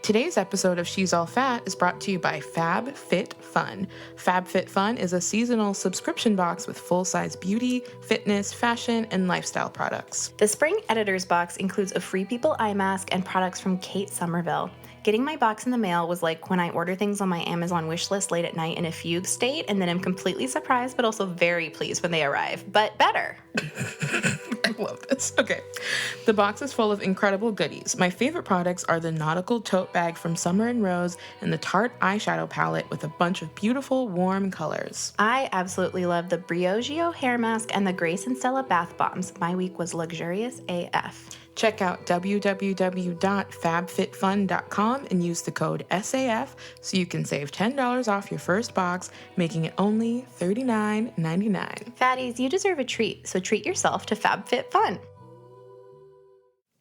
Today's episode of She's All Fat is brought to you by FabFitFun. FabFitFun is a seasonal subscription box with full-size beauty, fitness, fashion, and lifestyle products. The Spring Editor's Box includes a Free People eye mask and products from Kate Somerville. Getting my box in the mail was like when I order things on my Amazon wish list late at night in a fugue state, and then I'm completely surprised but also very pleased when they arrive. But better. I love this. Okay. The box is full of incredible goodies. My favorite products are the nautical tote bag from Summer and Rose and the Tarte eyeshadow palette with a bunch of beautiful, warm colors. I absolutely love the Briogeo hair mask and the Grace and Stella bath bombs. My week was luxurious AF. Check out www.fabfitfun.com and use the code SAF so you can save $10 off your first box, making it only $39.99. Fatties, you deserve a treat, so treat yourself to FabFitFun.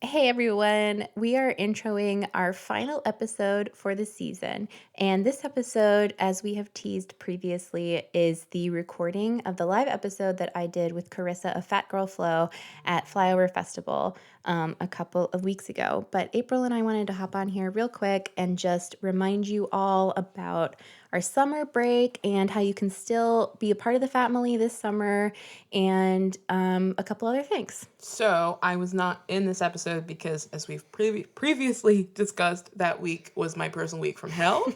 Hey everyone, we are introing our final episode for the season, and this episode, as we have teased previously, is the recording of the live episode that I did with Corissa of Fat Girl Flow at Flyover Festival a couple of weeks ago. But April and I wanted to hop on here real quick and just remind you all about our summer break and how you can still be a part of the family this summer and a couple other things. So I was not in this episode because, as we've previously discussed, that week was my personal week from hell.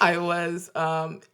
I was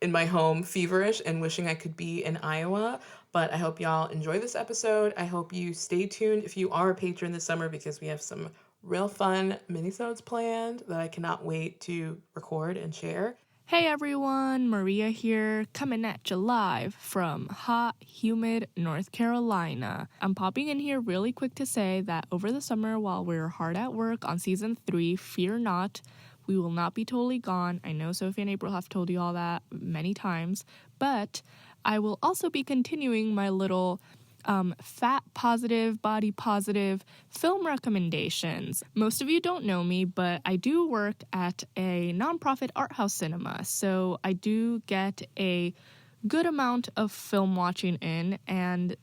in my home feverish and wishing I could be in Iowa. But I hope y'all enjoy this episode. I hope you stay tuned if you are a patron this summer because we have some real fun minisodes planned that I cannot wait to record and share. Hey everyone, Maria here, coming at you live from hot, humid North Carolina. I'm popping in here really quick to say that over the summer while we're hard at work on season 3, fear not, we will not be totally gone. I know Sophie and April have told you all that many times, but I will also be continuing my little fat positive, body positive film recommendations. Most of you don't know me, but I do work at a nonprofit art house cinema, so I do get a good amount of film watching in, and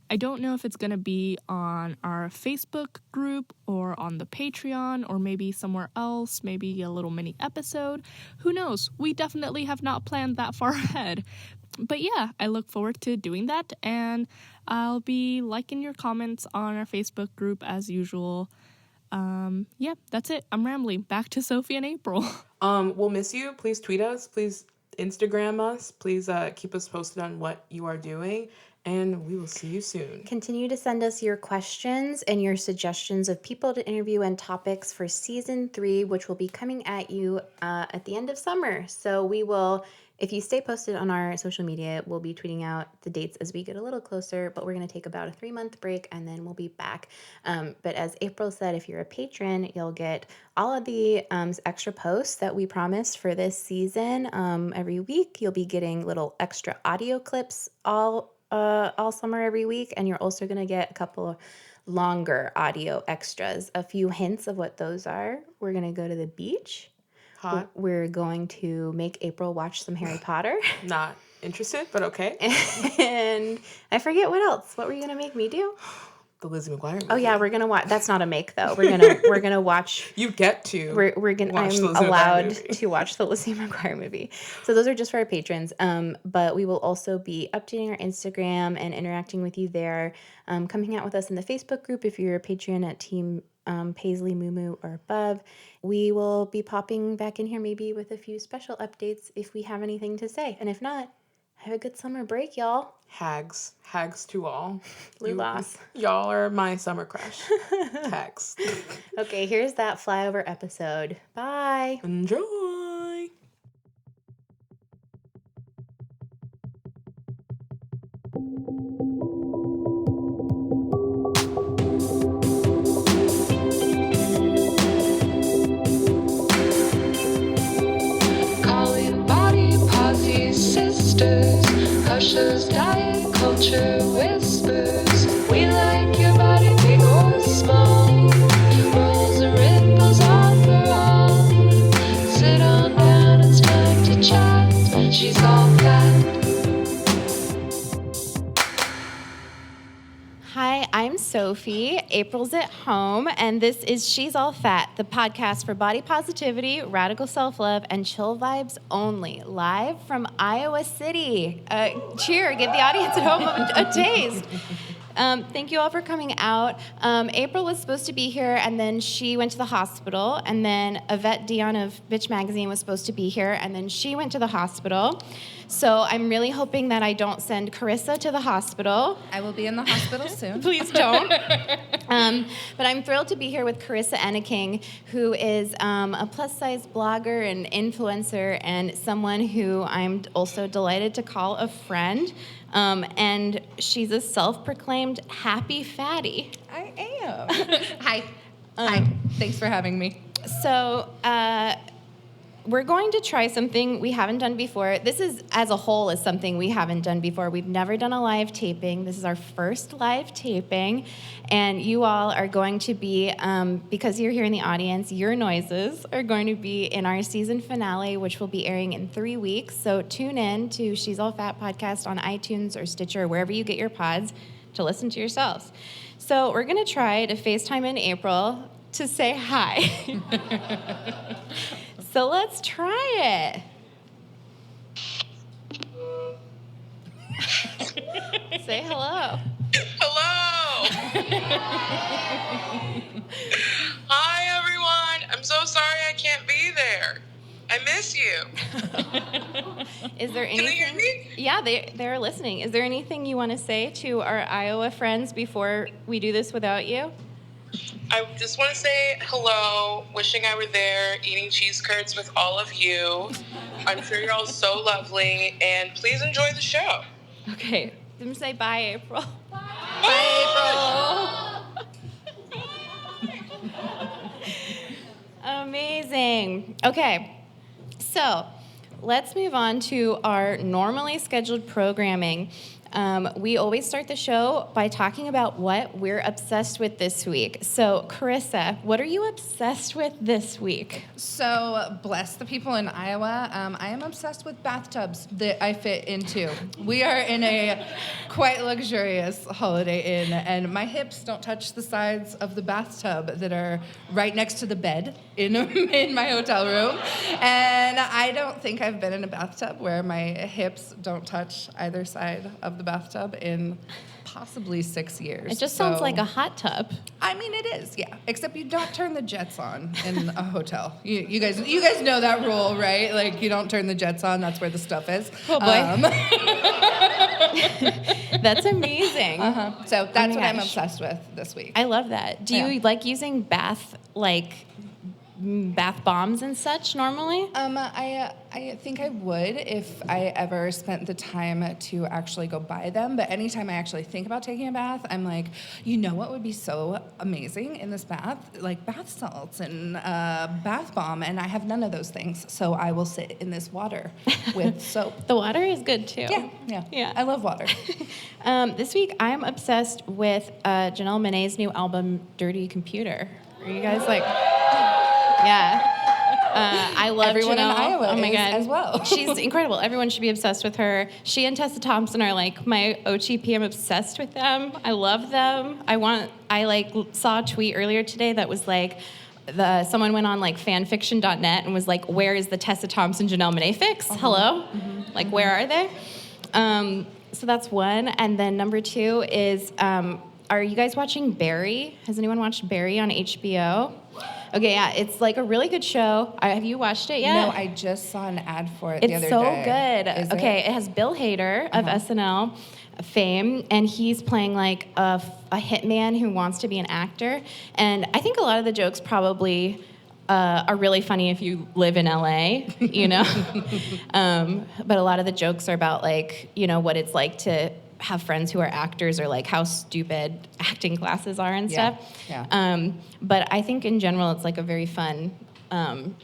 I don't know if it's going to be on our Facebook group or on the Patreon or maybe somewhere else, maybe a little mini episode. Who knows? We definitely have not planned that far ahead. But yeah, I look forward to doing that, and I'll be liking your comments on our Facebook group as usual. Yeah, that's it. I'm rambling. Back to Sophie and April. We'll miss you. Please tweet us. Please Instagram us. Please keep us posted on what you are doing, and we will see you soon. Continue to send us your questions and your suggestions of people to interview and topics for season 3, which will be coming at you at the end of summer. So we will... If you stay posted on our social media, we'll be tweeting out the dates as we get a little closer, but we're going to take about a 3-month break and then we'll be back. But as April said, if you're a patron, you'll get all of the extra posts that we promised for this season. Every week, you'll be getting little extra audio clips all summer every week, and you're also going to get a couple of longer audio extras. A few hints of what those are. We're going to go to the beach. Hot. We're going to make April watch some Harry Potter. Not interested, but okay. And I forget what else. What were you gonna make me do? The Lizzie McGuire movie. Oh yeah, we're gonna watch. That's not a make though. We're gonna watch. You get to. We're gonna. I'm allowed to watch the Lizzie McGuire movie. So those are just for our patrons. But we will also be updating our Instagram and interacting with you there. Coming out with us in the Facebook group if you're a patron at Team Paisley, Moo or above. We will be popping back in here maybe with a few special updates if we have anything to say. And if not, have a good summer break, y'all. Hags to all. Lulas. Y'all are my summer crush. Hags. Okay, here's that Flyover episode. Bye. Enjoy. Hushers, diet culture whispers. We like your body big or small. Rolls and ripples all for all. Sit on down, it's time to chat. She's all fat. Hi, I'm Sophie. Sophie. April's at home, and this is She's All Fat, the podcast for body positivity, radical self-love, and chill vibes only, live from Iowa City. Cheer, give the audience at home a taste. Thank you all for coming out. April was supposed to be here, and then she went to the hospital, and then Yvette Dion of Bitch Magazine was supposed to be here, and then she went to the hospital. So I'm really hoping that I don't send Corissa to the hospital. I will be in the hospital soon. Please don't. But I'm thrilled to be here with Corissa Enneking, who is a plus-size blogger and influencer, and someone who I'm also delighted to call a friend. And she's a self-proclaimed happy fatty. I am. Hi. Hi. Thanks for having me. So we're going to try something we haven't done before. This is, as a whole, is something we haven't done before. We've never done a live taping. This is our first live taping. And you all are going to be, because you're here in the audience, your noises are going to be in our season finale, which will be airing in 3 weeks. So tune in to She's All Fat podcast on iTunes or Stitcher, or wherever you get your pods, to listen to yourselves. So we're going to try to FaceTime in April to say hi. So let's try it. Say hello. Hello. Hi, everyone. I'm so sorry I can't be there. I miss you. Is there Can they hear anything? me? Yeah, they're listening. Is there anything you want to say to our Iowa friends before we do this without you? I just want to say hello, wishing I were there, eating cheese curds with all of you. I'm sure you're all so lovely, and please enjoy the show. Okay, I'm gonna say bye, April. Bye, Amazing. Okay, so let's move on to our normally scheduled programming. We always start the show by talking about what we're obsessed with this week. So, Corissa, what are you obsessed with this week? So, bless the people in Iowa. I am obsessed with bathtubs that I fit into. We are in a quite luxurious Holiday Inn, and my hips don't touch the sides of the bathtub that are right next to the bed in my hotel room. And I don't think I've been in a bathtub where my hips don't touch either side of the bathtub in possibly 6 years. It just sounds like a hot tub. I mean, it is, yeah. Except you don't turn the jets on in a hotel. You guys know that rule, right? Like, you don't turn the jets on. That's where the stuff is. Oh boy, that's amazing. So that's what I'm gosh. obsessed with this week. I love that. Do you like using bath bombs and such normally? I think I would if I ever spent the time to actually go buy them. But anytime I actually think about taking a bath, I'm like, you know what would be so amazing in this bath? Like bath salts and bath bomb. And I have none of those things. So I will sit in this water with soap. The water is good too. Yeah. I love water. This week I'm obsessed with Janelle Monae's new album, Dirty Computer. Are you guys like... Yeah. I love Everyone Janelle. in Iowa oh my is God. as well. She's incredible. Everyone should be obsessed with her. She and Tessa Thompson are like my OTP. I'm obsessed with them. I love them. I saw a tweet earlier today that was like, someone went on like fanfiction.net and was like, where is the Tessa Thompson Janelle Monae fix? Hello? Like, where are they? So that's one. And then number two is, are you guys watching Barry? Has anyone watched Barry on HBO? Okay, yeah, it's like a really good show. Have you watched it yet? No, I just saw an ad for it the other It's so day. good. Is Okay, it has Bill Hader of SNL fame, and he's playing like a hitman who wants to be an actor. And I think a lot of the jokes probably are really funny if you live in LA, you know? But a lot of the jokes are about like, you know, what it's like to have friends who are actors or like how stupid acting classes are and stuff. Yeah. But I think in general it's like a very fun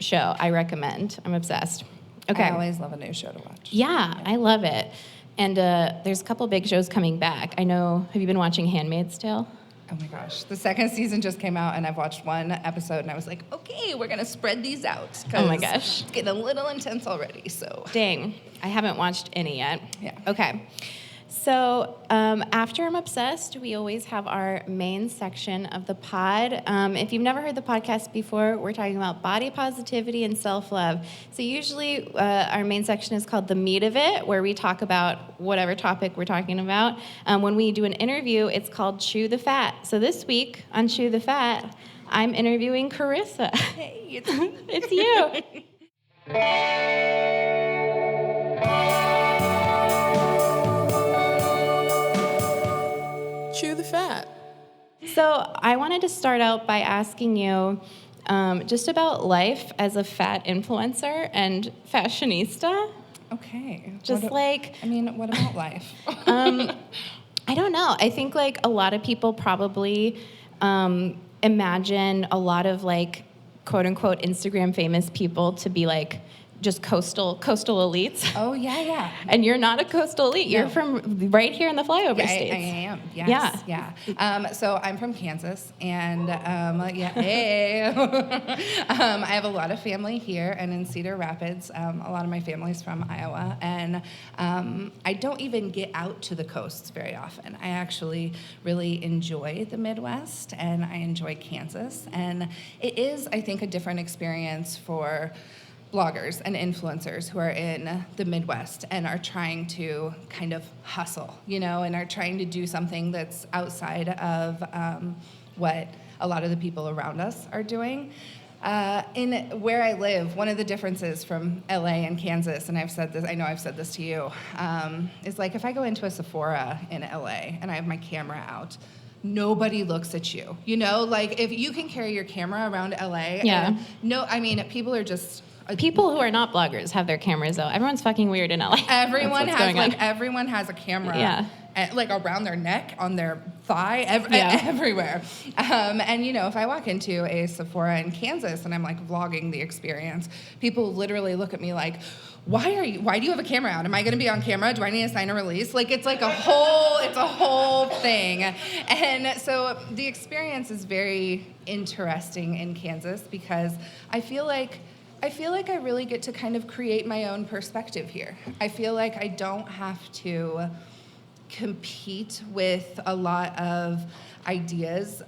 show. I recommend. I'm obsessed. Okay. I always love a new show to watch. Yeah, I love it. And there's a couple big shows coming back. I know, have you been watching Handmaid's Tale? Oh my gosh. The second season just came out and I've watched one episode and I was like, okay, we're going to spread these out. Oh my gosh. It's getting a little intense already, so. Dang, I haven't watched any yet. Yeah. Okay. So after I'm Obsessed, we always have our main section of the pod. If you've never heard the podcast before, we're talking about body positivity and self-love. So usually our main section is called The Meat of It, where we talk about whatever topic we're talking about. When we do an interview, it's called Chew the Fat. So this week on Chew the Fat, I'm interviewing Corissa. Hey, it's me. It's you. Chew the fat. So I wanted to start out by asking you just about life as a fat influencer and fashionista. Okay. Just What what about life? I don't know. I think like a lot of people probably imagine a lot of like quote unquote Instagram famous people to be like just coastal elites. Oh, yeah. And you're not a coastal elite. No. You're from right here in the flyover I states. am. Yes. Yeah. So I'm from Kansas, and hey. I have a lot of family here and in Cedar Rapids. A lot of my family's from Iowa, and I don't even get out to the coasts very often. I actually really enjoy the Midwest, and I enjoy Kansas, and it is, I think, a different experience for bloggers and influencers who are in the Midwest and are trying to kind of hustle, and are trying to do something that's outside of what a lot of the people around us are doing. In where I live, one of the differences from LA and Kansas, and I know I've said this to you, is like if I go into a Sephora in LA and I have my camera out, nobody looks at you. Like if you can carry your camera around LA, Yeah. People are just People who are not bloggers have their cameras though. Everyone's fucking weird in LA. everyone That's what's going on. everyone has a camera. Yeah. Like around their neck, on their thigh, Yeah. everywhere. And if I walk into a Sephora in Kansas and I'm like vlogging the experience, people literally look at me like, why do you have a camera out? Am I going to be on camera? Do I need to sign a release? Like it's a whole thing. And so the experience is very interesting in Kansas because I feel like I really get to kind of create my own perspective here. I feel like I don't have to compete with a lot of ideas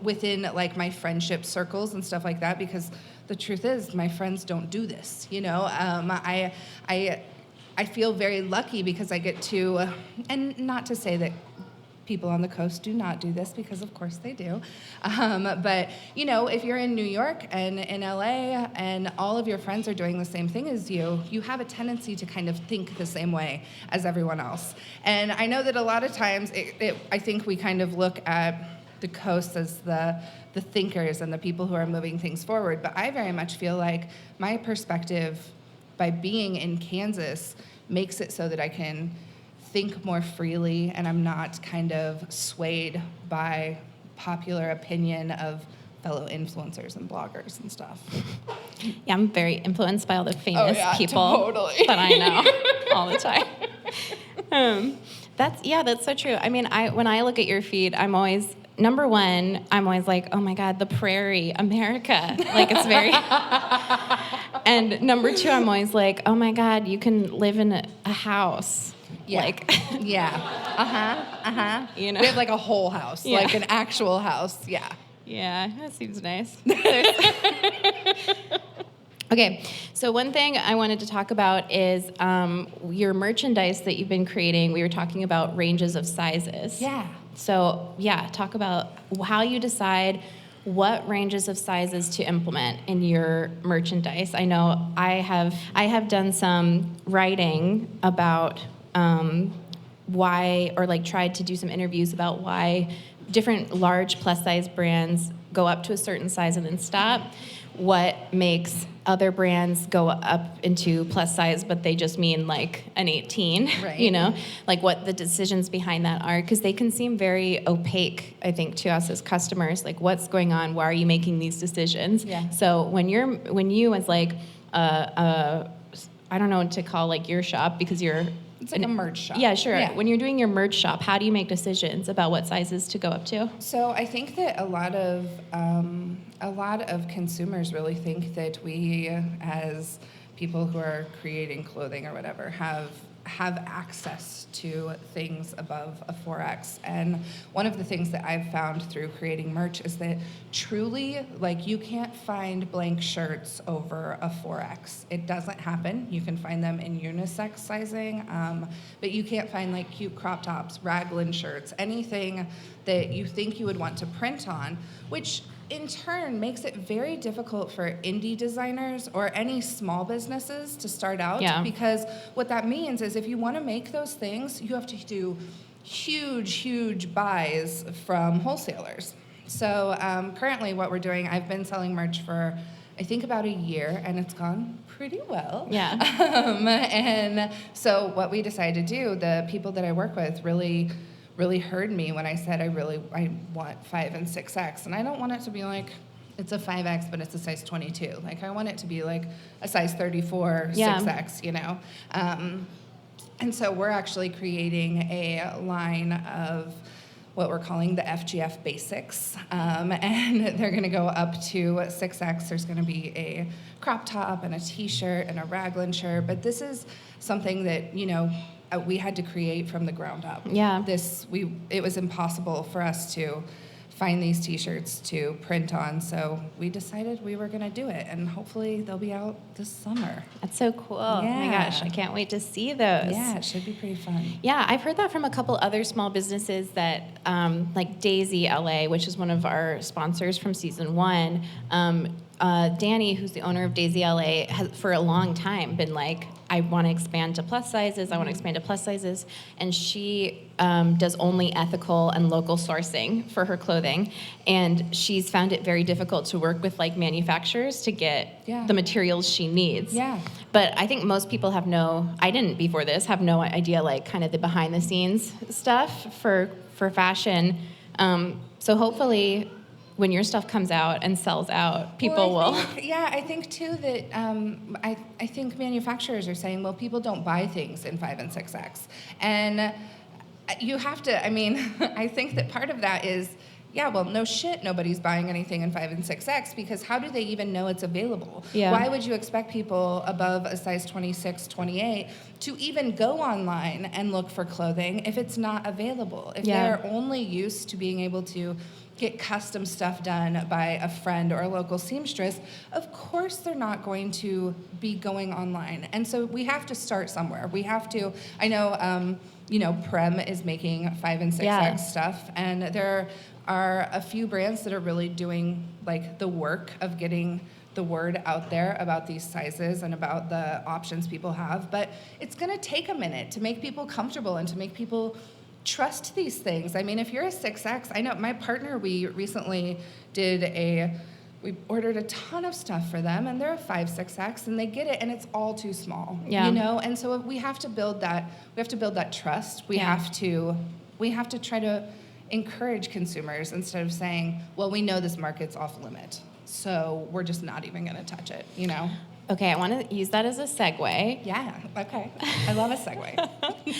within like my friendship circles and stuff like that, because the truth is my friends don't do this. I feel very lucky because I get to, and not to say that people on the coast do not do this, because of course they do. But if you're in New York and in LA and all of your friends are doing the same thing as you, you have a tendency to kind of think the same way as everyone else. And I know that a lot of times I think we kind of look at the coast as the thinkers and the people who are moving things forward. But I very much feel like my perspective by being in Kansas makes it so that I can think more freely, and I'm not kind of swayed by popular opinion of fellow influencers and bloggers and stuff. Yeah, I'm very influenced by all the famous people totally. that I know all the time. That's so true. I mean, when I look at your feed, I'm always like, oh my God, the prairie, America. Like it's very. And number two, I'm always like, oh my God, you can live in a house. Yeah. Like, yeah. We have like a whole house, Yeah. like an actual house. Yeah. Yeah, that seems nice. Okay, so one thing I wanted to talk about is your merchandise that you've been creating. We were talking about ranges of sizes. Yeah. So, talk about how you decide what ranges of sizes to implement in your merchandise. I know I have done some writing about why, or like tried to do some interviews about why different large plus size brands go up to a certain size and then stop. What makes other brands go up into plus size, but they just mean like an 18, right. Like what the decisions behind that are, because they can seem very opaque, I think, to us as customers, like what's going on, why are you making these decisions? Yeah. So when you as like, I don't know what to call like your shop, because you're, It's like a merch shop. yeah, sure. Yeah. When you're doing your merch shop, how do you make decisions about what sizes to go up to? So I think that a lot of consumers really think that we, as people who are creating clothing or whatever, have have access to things above a 4X. And one of the things that I've found through creating merch is that truly, like, you can't find blank shirts over a 4X. It doesn't happen. You can find them in unisex sizing, but you can't find like cute crop tops, raglan shirts, anything that you think you would want to print on, which in turn makes it very difficult for indie designers or any small businesses to start out. Yeah. Because what that means is if you want to make those things, you have to do huge buys from wholesalers. So currently what we're doing, I've been selling merch for I think about a year, and it's gone pretty well. Yeah. And so what we decided to do, the people that I work with really heard me when I said I want 5 and 6X, and I don't want it to be like it's a 5X but it's a size 22. Like I want it to be like a size 34 6X, you know. And so we're actually creating a line of what we're calling the FGF Basics, and they're going to go up to 6X. There's going to be a crop top and a T-shirt and a raglan shirt, but this is something that, you know, we had to create from the ground up. Yeah. It was impossible for us to find these T-shirts to print on, so we decided we were going to do it, and hopefully they'll be out this summer. That's so cool. Oh my gosh, I can't wait to see those. Yeah, it should be pretty fun. Yeah, I've heard that from a couple other small businesses that, like Daisy LA, which is one of our sponsors from season 1. Danny, who's the owner of Daisy LA, has for a long time been like, I want to expand to plus sizes. I want to expand to plus sizes. And she does only ethical and local sourcing for her clothing. And she's found it very difficult to work with like manufacturers to get the materials she needs. Yeah. But I think most people I didn't before this, have no idea like kind of the behind the scenes stuff for fashion. So hopefully when your stuff comes out and sells out, people will. I think too that I think manufacturers are saying, well, people don't buy things in 5 and 6X. And you have to, I mean, I think that part of that is, well, no shit, nobody's buying anything in 5 and 6X because how do they even know it's available? Yeah. Why would you expect people above a size 26, 28 to even go online and look for clothing if it's not available? If they're only used to being able to get custom stuff done by a friend or a local seamstress, of course they're not going to be going online. And so we have to start somewhere. We have to, I know, Prem is making 5 and 6X stuff, and there are a few brands that are really doing like the work of getting the word out there about these sizes and about the options people have. But it's gonna take a minute to make people comfortable and to make people trust these things. I mean, if you're a 6X, I know my partner, we recently we ordered a ton of stuff for them, and they're a 5, 6X, and they get it, and it's all too small, you know? And so we have to build that trust. We have to try to encourage consumers instead of saying, well, we know this market's off limit, so we're just not even gonna touch it, you know? Okay, I want to use that as a segue. Yeah, okay. I love a segue.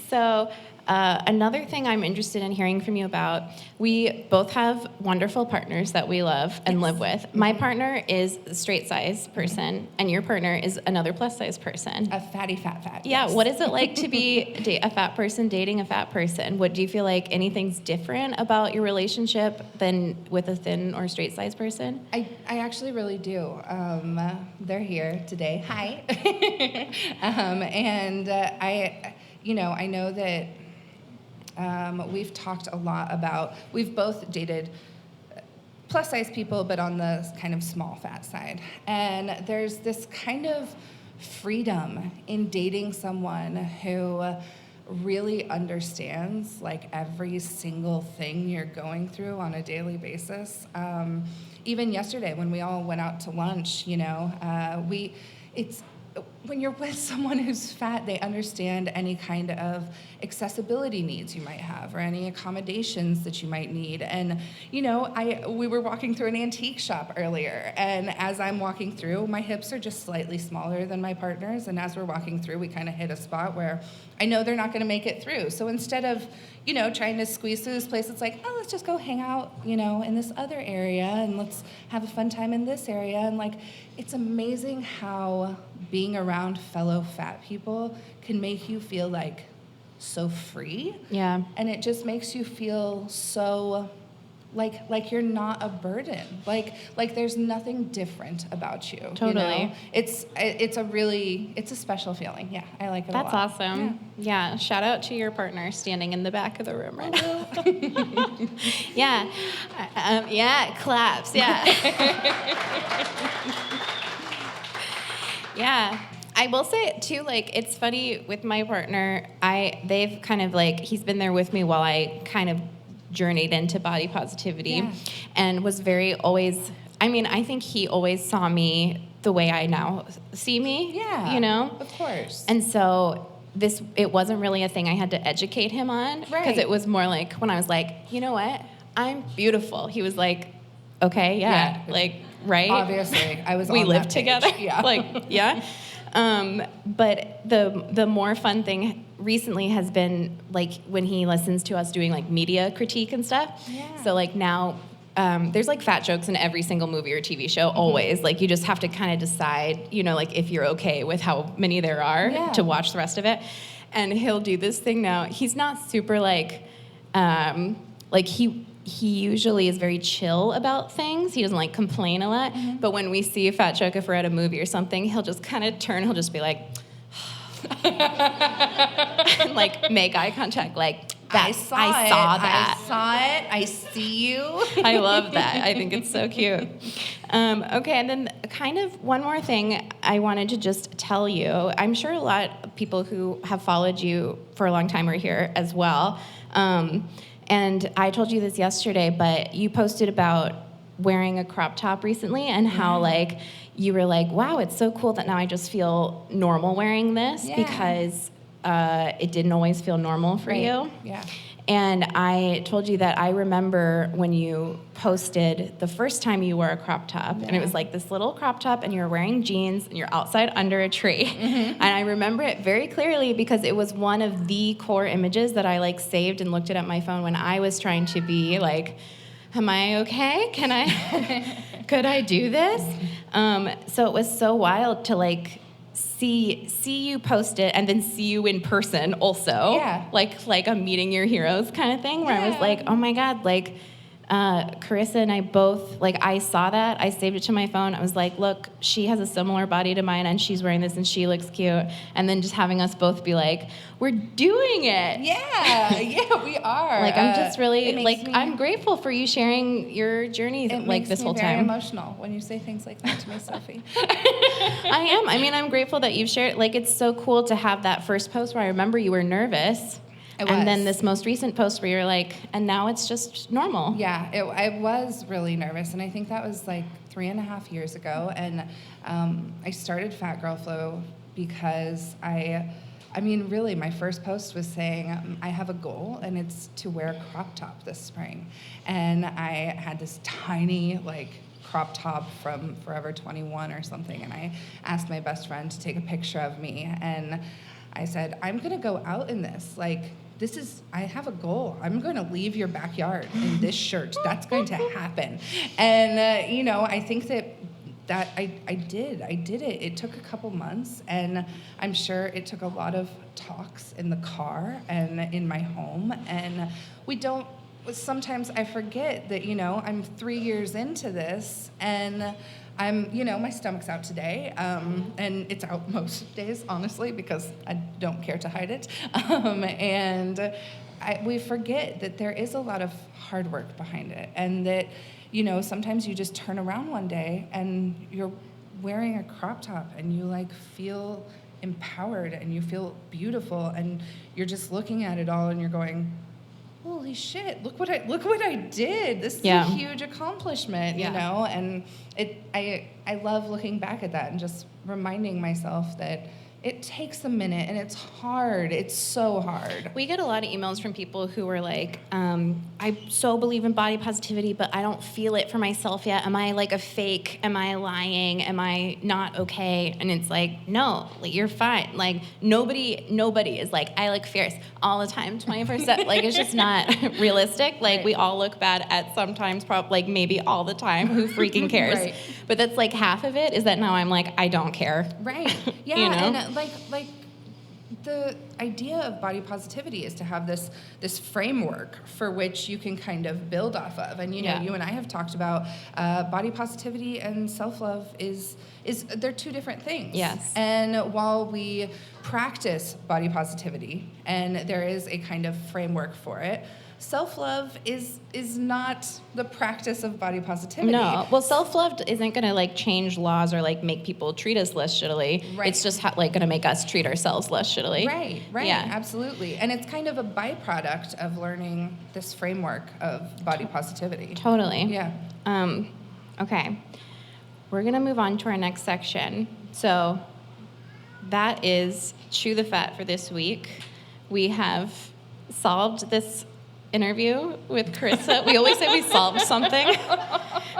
So another thing I'm interested in hearing from you about, we both have wonderful partners that we love and live with. My partner is a straight size person, and your partner is another plus size person. A fatty fat. Yeah, Yes. what is it like to be a fat person dating a fat person? What do you feel like anything's different about your relationship than with a thin or straight size person? I actually really do. They're here today. Hi. And I know that we've talked a lot about, we've both dated plus size people, but on the kind of small fat side. And there's this kind of freedom in dating someone who really understands like every single thing you're going through on a daily basis. Even yesterday when we all went out to lunch, when you're with someone who's fat, they understand any kind of accessibility needs you might have or any accommodations that you might need. And, we were walking through an antique shop earlier, and as I'm walking through, my hips are just slightly smaller than my partner's, and as we're walking through, we kind of hit a spot where I know they're not going to make it through. So instead of, trying to squeeze through this place, it's like, oh, let's just go hang out, in this other area, and let's have a fun time in this area. And, it's amazing how being around around fellow fat people can make you feel like so free. Yeah. And it just makes you feel so like you're not a burden. Like there's nothing different about you. Totally. You know? It's a special feeling. Yeah, I like it a lot. That's awesome. Yeah. Shout out to your partner standing in the back of the room right now. Yeah. Yeah. Claps. Yeah. Yeah. I will say too, like, it's funny with my partner, they've kind of like, he's been there with me while I kind of journeyed into body positivity and was very always, I mean, I think he always saw me the way I now see me, you know? Of course. And so it wasn't really a thing I had to educate him on, because it was more like when I was like, you know what, I'm beautiful. He was like, okay, like, right? Obviously, I was. We on lived that together, page. Yeah. like, yeah. But the more fun thing recently has been like when he listens to us doing like media critique and stuff. Yeah. So like now. There's like fat jokes in every single movie or TV show, always. Like you just have to kind of decide, you know, like if you're okay with how many there are to watch the rest of it. And he'll do this thing now. He's not super like he usually is very chill about things. He doesn't like complain a lot. But when we see a fat joke, if we're at a movie or something, he'll just kind of turn. He'll just be like, and like make eye contact, like. I saw it. I see you. I love that. I think it's so cute. Okay, and then kind of one more thing I wanted to just tell you. I'm sure a lot of people who have followed you for a long time are here as well. And I told you this yesterday, but you posted about wearing a crop top recently and how like you were like, wow, it's so cool that now I just feel normal wearing this because it didn't always feel normal for you. Yeah. And I told you that I remember when you posted the first time you wore a crop top, and it was like this little crop top, and you're wearing jeans, and you're outside under a tree. And I remember it very clearly because it was one of the core images that I like saved and looked at my phone when I was trying to be like, am I okay? Can I, could I do this? So it was so wild to like, see you post it and then see you in person also. Yeah. Like a meeting your heroes kind of thing where I was like, oh my God, like Corissa and I both, like I saw that, I saved it to my phone. I was like, look, she has a similar body to mine and she's wearing this and she looks cute. And then just having us both be like, we're doing it. Yeah, we are. Like I'm just really, like I'm grateful for you sharing your journey like this whole time. It makes me very emotional when you say things like that to me, Sophie. I am. I mean, I'm grateful that you've shared, like it's so cool to have that first post where I remember you were nervous. And then this most recent post where you're like, and now it's just normal. Yeah, I was really nervous, and I think that was like 3.5 years ago. And I started Fat Girl Flow because I mean, really, my first post was saying I have a goal, and it's to wear a crop top this spring. And I had this tiny, like, crop top from Forever 21 or something, and I asked my best friend to take a picture of me, and I said, I'm gonna go out in this, like, I have a goal. I'm going to leave your backyard in this shirt. That's going to happen. And, you know, I think that I did it. It took a couple months, and I'm sure it took a lot of talks in the car and in my home. And sometimes I forget that, you know, I'm 3 years into this, and I'm, you know, my stomach's out today, and it's out most days, honestly, because I don't care to hide it. And we forget that there is a lot of hard work behind it, and that, you know, sometimes you just turn around one day and you're wearing a crop top and you like feel empowered and you feel beautiful, and you're just looking at it all and you're going, holy shit, look what I did. This is a huge accomplishment, you know? And I love looking back at that and just reminding myself that it takes a minute, and it's hard. It's so hard. We get a lot of emails from people who are like, I so believe in body positivity, but I don't feel it for myself yet. Am I like a fake? Am I lying? Am I not okay? And it's like, no, like, you're fine. Like, nobody is like, I look fierce all the time, 24/7. Like, it's just not realistic. Like, Right. we all look bad at sometimes, like maybe all the time. Who freaking cares? Right. But that's like half of it is that now I'm like, I don't care. Right. Yeah. You know? And like the idea of body positivity is to have this framework for which you can kind of build off of. And you know, Yeah. you and I have talked about body positivity and self-love is they're two different things. Yes. And while we practice body positivity and there is a kind of framework for it, self-love is not the practice of body positivity. No. Well, self-love isn't going to like change laws or like make people treat us less shittily. Right. It's just like going to make us treat ourselves less shittily. Right, Yeah. absolutely. And it's kind of a byproduct of learning this framework of body positivity. Totally. Yeah. Okay. We're going to move on to our next section. So that is Chew the Fat for this week. We have solved this interview with Corissa. We always say we solved something.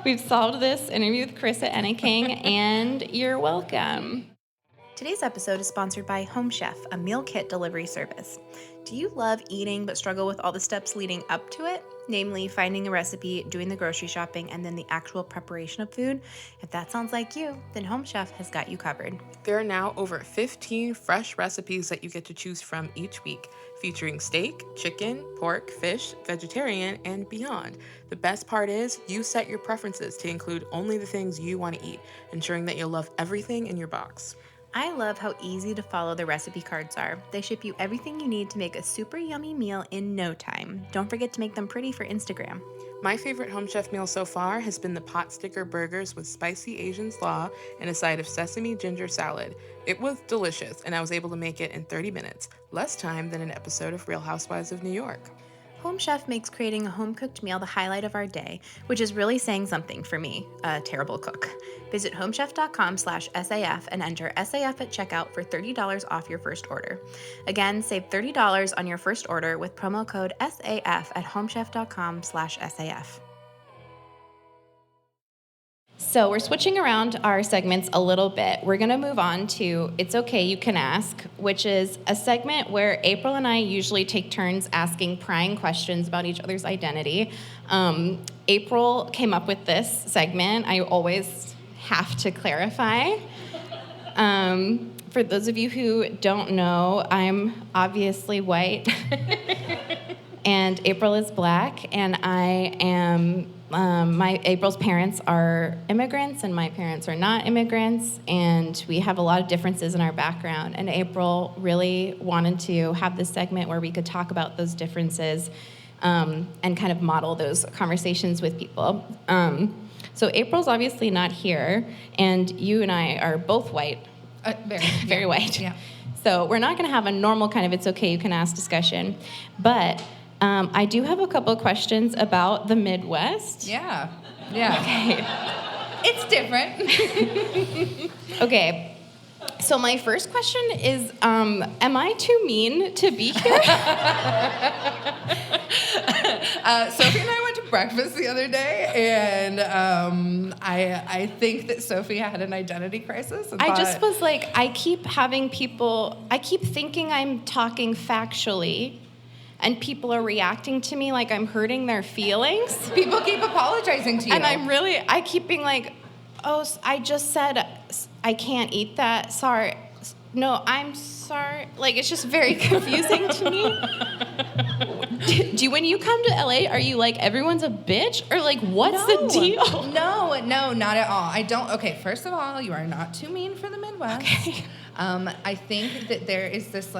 We've solved this interview with Corissa Enneking, and you're welcome. Today's episode is sponsored by Home Chef, a meal kit delivery service. Do you love eating but struggle with all the steps leading up to it? Namely, finding a recipe, doing the grocery shopping, and then the actual preparation of food? If that sounds like you, then Home Chef has got you covered. There are now over 15 fresh recipes that you get to choose from each week, featuring steak, chicken, pork, fish, vegetarian, and beyond. The best part is you set your preferences to include only the things you want to eat, ensuring that you'll love everything in your box. I love how easy to follow the recipe cards are. They ship you everything you need to make a super yummy meal in no time. Don't forget to make them pretty for Instagram. My favorite Home Chef meal so far has been the pot sticker burgers with spicy Asian slaw and a side of sesame ginger salad. It was delicious, and I was able to make it in 30 minutes, less time than an episode of Real Housewives of New York. Home Chef makes creating a home-cooked meal the highlight of our day, which is really saying something for me, a terrible cook. Visit homechef.com/SAF and enter SAF at checkout for $30 off your first order. Again, save $30 on your first order with promo code SAF at homechef.com/SAF. So we're switching around our segments a little bit. We're going to move on to It's Okay, You Can Ask, which is a segment where April and I usually take turns asking prying questions about each other's identity. April came up with this segment. I always have to clarify. For those of you who don't know, I'm obviously white, and April is black, and I am... April's parents are immigrants and my parents are not immigrants, and we have a lot of differences in our background. And April really wanted to have this segment where we could talk about those differences and kind of model those conversations with people. So April's obviously not here, and you and I are both white. Very white. Yeah. So we're not going to have a normal kind of It's Okay, You Can Ask discussion, but I do have a couple of questions about the Midwest. Yeah. Okay. It's different. Okay. So my first question is, am I too mean to be here? Sophie and I went to breakfast the other day, and I think that Sophie had an identity crisis. And I just was like, I keep thinking I'm talking factually, and people are reacting to me like I'm hurting their feelings. People keep apologizing to you. And I keep being like, oh, I just said I can't eat that. Sorry. No, I'm sorry. Like, it's just very confusing to me. When you come to LA, are you like, everyone's a bitch? Or like, what's the deal? No, not at all. I don't. Okay, first of all, you are not too mean for the Midwest. Okay. I think that there is this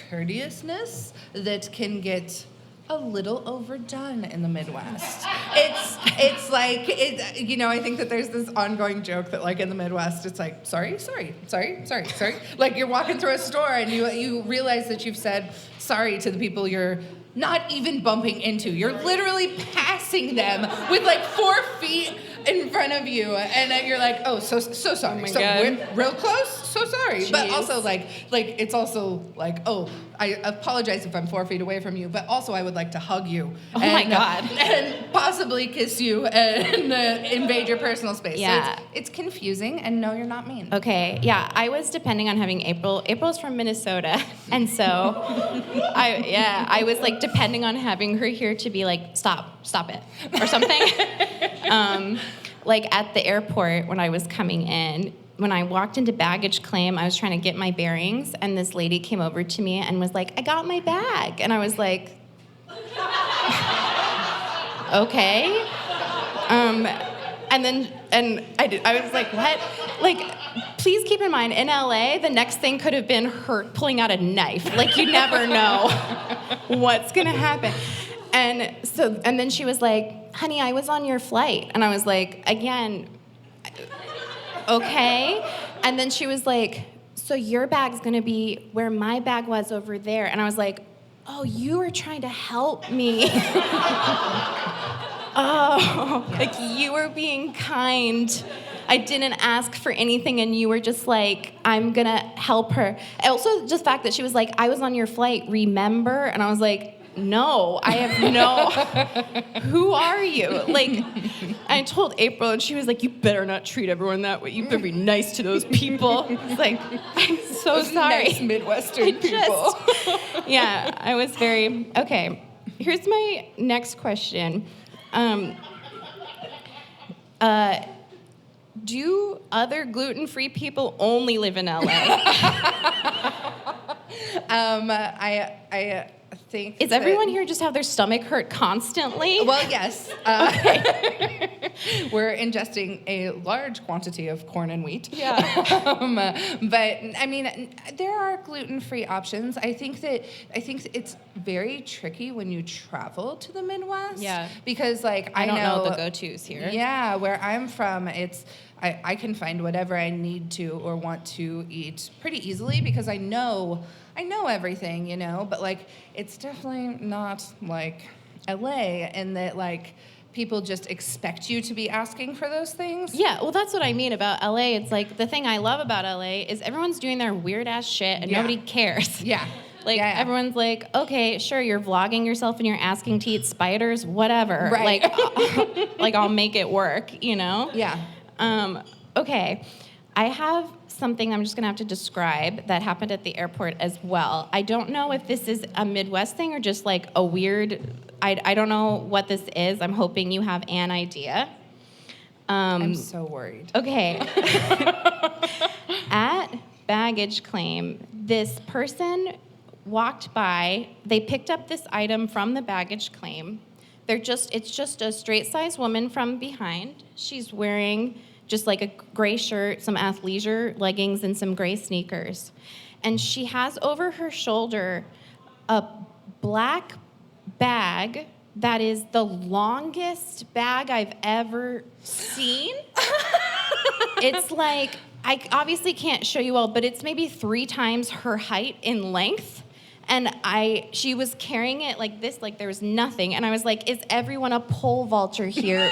courteousness that can get a little overdone in the Midwest. It's like, I think that there's this ongoing joke that like in the Midwest, it's like, sorry. Like you're walking through a store and you realize that you've said sorry to the people you're not even bumping into. You're literally passing them with like 4 feet in front of you, and then you're like, oh, so sorry. Oh my so God. we're real close. So sorry. But Jeez. also like it's also like, oh, I apologize if I'm 4 feet away from you, but also I would like to hug you. Oh my God. And possibly kiss you and invade your personal space. Yeah. So it's confusing, and no, you're not mean. Okay, yeah, I was depending on having April. April's from Minnesota, and so I was like depending on having her here to be like, stop it, or something. Like at the airport when I was coming in, when I walked into baggage claim, I was trying to get my bearings, and this lady came over to me and was like, I got my bag. And I was like, okay. I was like, what? Like, please keep in mind, in LA, the next thing could have been her pulling out a knife. Like, you never know what's gonna happen. And then she was like, honey, I was on your flight. And I was like, again, okay. And then she was like, so your bag's gonna be where my bag was over there. And I was like, oh, you were trying to help me. Oh, like you were being kind. I didn't ask for anything, and you were just like, I'm gonna help her. Also, just the fact that she was like, I was on your flight, remember? And I was like, no, I have no, who are you? Like, I told April, and she was like, you better not treat everyone that way. You better be nice to those people. It's like, I'm so sorry. Nice Midwestern people. Yeah, I was very, okay. Here's my next question. Do other gluten-free people only live in LA? I think. Is everyone here just have their stomach hurt constantly? Well, yes. We're ingesting a large quantity of corn and wheat. Yeah. But I mean, there are gluten-free options. I think it's very tricky when you travel to the Midwest. Yeah. Because like I don't know the go-tos here. Yeah, where I'm from, I can find whatever I need to or want to eat pretty easily because I know everything, you know, but like it's definitely not like LA in that like people just expect you to be asking for those things. Yeah, well, that's what I mean about LA. It's like the thing I love about LA is everyone's doing their weird ass shit and nobody cares. Yeah. Like, everyone's like, okay, sure, you're vlogging yourself and you're asking to eat spiders, whatever. Right. Like I'll make it work, you know? Yeah. Okay, I have something I'm just gonna have to describe that happened at the airport as well. I don't know if this is a Midwest thing or just like a weird, I don't know what this is. I'm hoping you have an idea. I'm so worried. Okay. At baggage claim, this person walked by, they picked up this item from the baggage claim. It's just a straight-sized woman from behind. She's wearing just like a gray shirt, some athleisure leggings, and some gray sneakers. And she has over her shoulder a black bag that is the longest bag I've ever seen. It's like, I obviously can't show you all, but it's maybe 3 times her height in length. And she was carrying it like this, like there was nothing. And I was like, is everyone a pole vaulter here?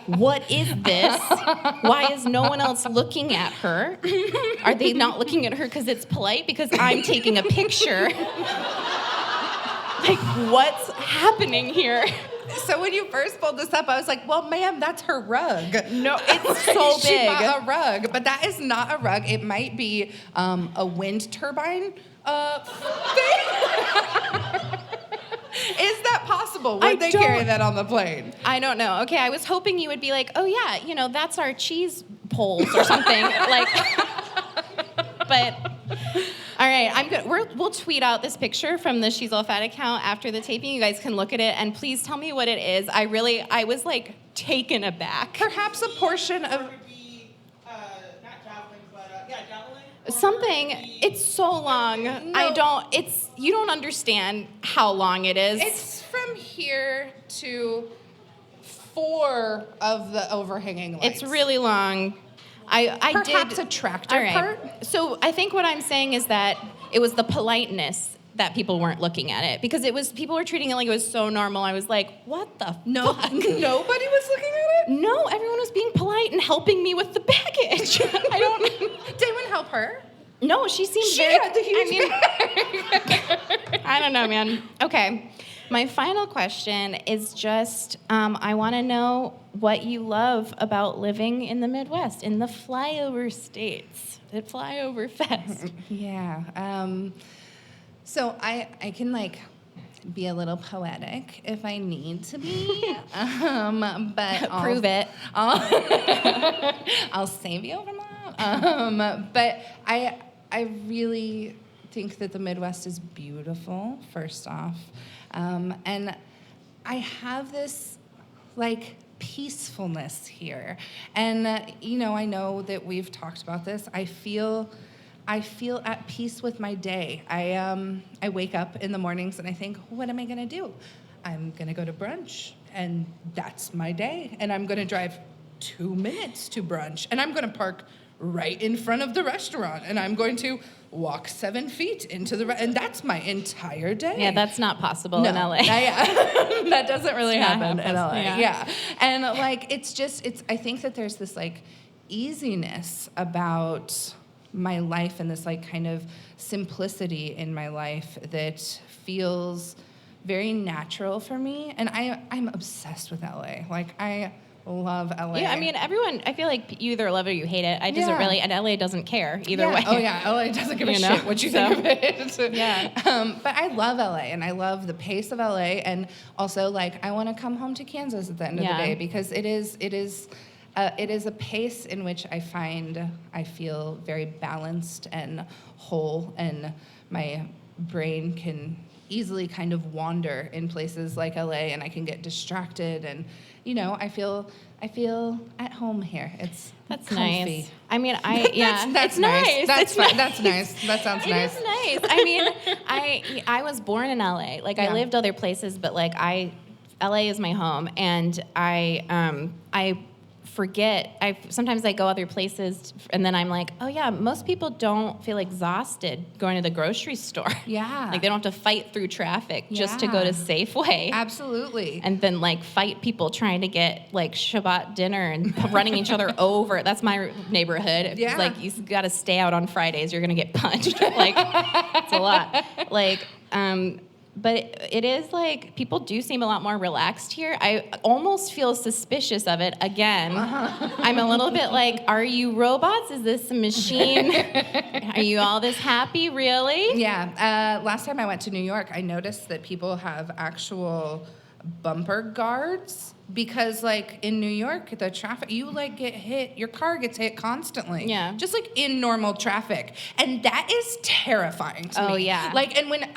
What is this? Why is no one else looking at her? Are they not looking at her because it's polite? Because I'm taking a picture. Like, what's happening here? So when you first pulled this up, I was like, well, ma'am, that's her rug. No, it's so She big. bought a rug, but that is not a rug. It might be a wind turbine thing. Is that possible? Would they carry that on the plane? I don't know. Okay, I was hoping you would be like, oh yeah, you know, that's our cheese poles or something. Like, but all right, I'm good. We'll tweet out this picture from the She's All Fat account after the taping. You guys can look at it and please tell me what it is. I was like taken aback. Perhaps a portion of. Something. It's so long. No. You don't understand how long it is. It's from here to 4 of the overhanging lights. It's really long. I Perhaps did a tractor all right. part. So I think what I'm saying is that it was the politeness that people weren't looking at it because people were treating it like it was so normal. I was like, what the fuck? Nobody was looking at it? No, everyone was being polite and helping me with the baggage. Did anyone help her? No, she seemed She very... had the huge bag. I don't know, man. Okay. My final question is just, I want to know what you love about living in the Midwest, in the flyover states, the Flyover Fest. Yeah. So I can like be a little poetic if I need to be, but Prove it. I'll save you from that. But I really think that the Midwest is beautiful, first off. And I have this, like, peacefulness here. And, I know that we've talked about this. I feel at peace with my day. I wake up in the mornings and I think, what am I going to do? I'm going to go to brunch, and that's my day. And I'm going to drive 2 minutes to brunch, and I'm going to park right in front of the restaurant, and I'm going to walk 7 feet into and that's my entire day. Yeah, that's not possible in LA. That doesn't really happen in LA. Yeah. And like, I think that there's this like easiness about my life and this like kind of simplicity in my life that feels very natural for me. And I'm obsessed with LA. Like, I love LA. Yeah, I mean, everyone, I feel like you either love it or you hate it. I just don't really, and LA doesn't care either way. Oh, yeah, LA doesn't give a shit what you think of it. Yeah. But I love LA, and I love the pace of LA, and also, like, I want to come home to Kansas at the end of the day, because it is a pace in which I feel very balanced and whole, and my brain can easily kind of wander in places like LA, and I can get distracted, and I feel at home here. That's comfy. Nice. I mean, that's nice. That's nice. That's nice. That sounds nice. It is nice. I mean, I was born in LA. Like, I lived other places, but like LA is my home, and I forget. Sometimes I go other places, and then I'm like, oh yeah, most people don't feel exhausted going to the grocery store. Yeah. Like, they don't have to fight through traffic just to go to Safeway. Absolutely. And then like fight people trying to get like Shabbat dinner and running each other over. That's my neighborhood. Yeah. It's like, you got to stay out on Fridays, you're gonna get punched. Like, it's a lot. Like, but it is like, people do seem a lot more relaxed here. I almost feel suspicious of it again. I'm a little bit like, are you robots? Is this a machine? Are you all this happy, really? Yeah. Last time I went to New York, I noticed that people have actual bumper guards, because like in New York, the traffic, you like get hit, your car gets hit constantly. Yeah. Just like in normal traffic. And that is terrifying to me. Oh, yeah. Like, and when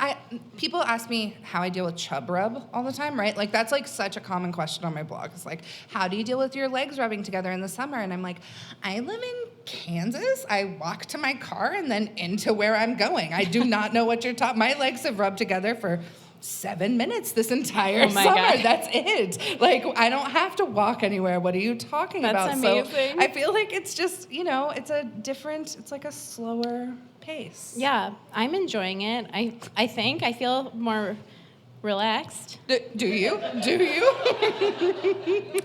people ask me how I deal with chub rub all the time, right? Like, that's like such a common question on my blog. It's like, how do you deal with your legs rubbing together in the summer? And I'm like, I live in Kansas. I walk to my car and then into where I'm going. I do not know what you're talking. My legs have rubbed together for 7 minutes this entire summer. God. That's it. Like, I don't have to walk anywhere. What are you talking about? That's amazing. So I feel like it's just, it's like a slower pace. Yeah, I'm enjoying it. I think I feel more relaxed. Do you? Do you?